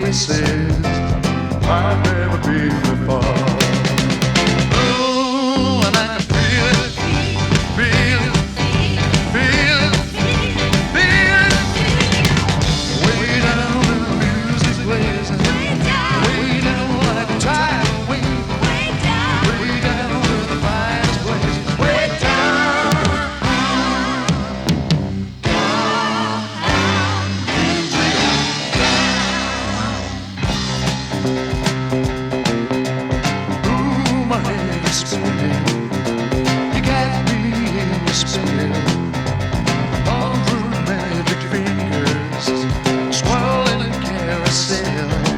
places I've never been before. Ooh, and I can feel it, feel it, feel it, feel it. Way down in the music plays, way down like a tidal wave, way down in the finest place, way down. Ooh, my head is spinning. You got me spinning. All through magic fingers, swirling a carousel.